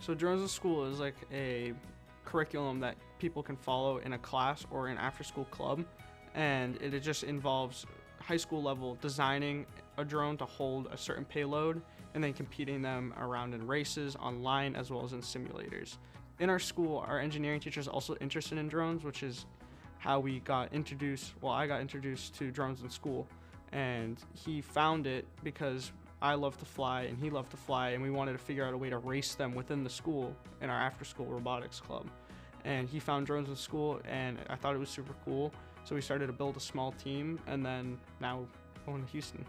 So Drones in School is like a curriculum that people can follow in a class or an after-school club, and it just involves high school level designing a drone to hold a certain payload and then competing them around in races online as well as in simulators. In our school, our engineering teacher is also interested in drones, which is how we got introduced. Well, I got introduced to Drones in School, and he found it because I love to fly and he loved to fly, and we wanted to figure out a way to race them within the school in our after-school robotics club. And he found Drones in School, and I thought it was super cool, so we started to build a small team, and then now going to Houston.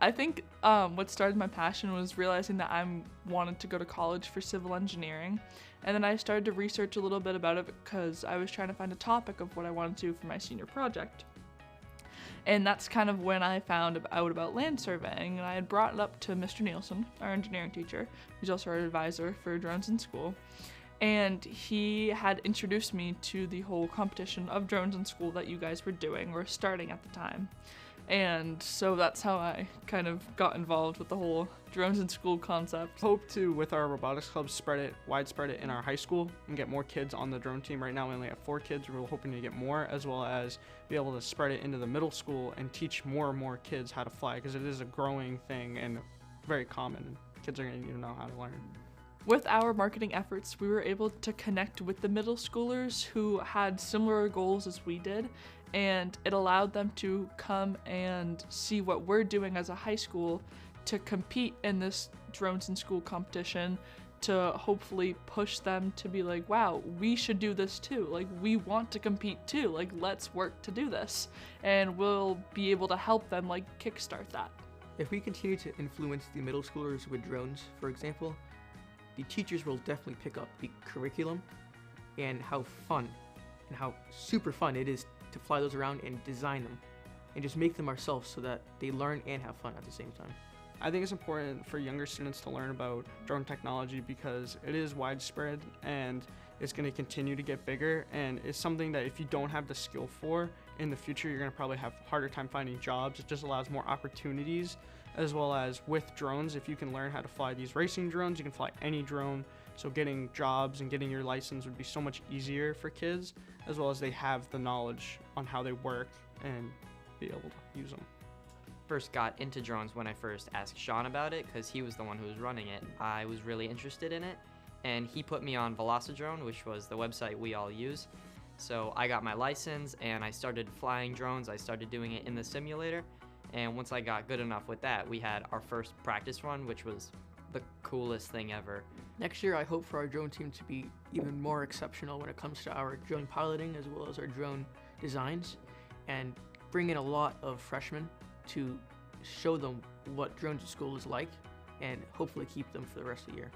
I think what started my passion was realizing that I wanted to go to college for civil engineering, and then I started to research a little bit about it because I was trying to find a topic of what I wanted to do for my senior project. And that's kind of when I found out about land surveying, and I had brought it up to Mr. Nielsen, our engineering teacher, who's also our advisor for Drones in School. And he had introduced me to the whole competition of Drones in School that you guys were doing, or starting at the time. And so that's how I kind of got involved with the whole Drones in School concept. Hope to, with our robotics club, widespread it in our high school and get more kids on the drone team. Right now we only have 4 kids. We're hoping to get more, as well as be able to spread it into the middle school and teach more and more kids how to fly, because it is a growing thing and very common. Kids are going to need to know how to learn. With our marketing efforts, we were able to connect with the middle schoolers who had similar goals as we did, and it allowed them to come and see what we're doing as a high school to compete in this Drones in School competition, to hopefully push them to be like, wow, we should do this too. Like, we want to compete too. Like, let's work to do this. And we'll be able to help them, like, kickstart that. If we continue to influence the middle schoolers with drones, for example, the teachers will definitely pick up the curriculum and how fun and how super fun it is to fly those around and design them and just make them ourselves so that they learn and have fun at the same time. I think it's important for younger students to learn about drone technology because it is widespread and it's going to continue to get bigger, and it's something that if you don't have the skill for in the future, you're going to probably have a harder time finding jobs. It just allows more opportunities, as well as with drones. If you can learn how to fly these racing drones, you can fly any drone. So getting jobs and getting your license would be so much easier for kids, as well as they have the knowledge on how they work and be able to use them. First got into drones when I first asked Sean about it, because he was the one who was running it. I was really interested in it, and he put me on Velocidrone, which was the website we all use. So I got my license and I started flying drones. I started doing it in the simulator, and once I got good enough with that, we had our first practice run, which was the coolest thing ever. Next year, I hope for our drone team to be even more exceptional when it comes to our drone piloting as well as our drone designs, and bring in a lot of freshmen to show them what Drones in School is like, and hopefully keep them for the rest of the year.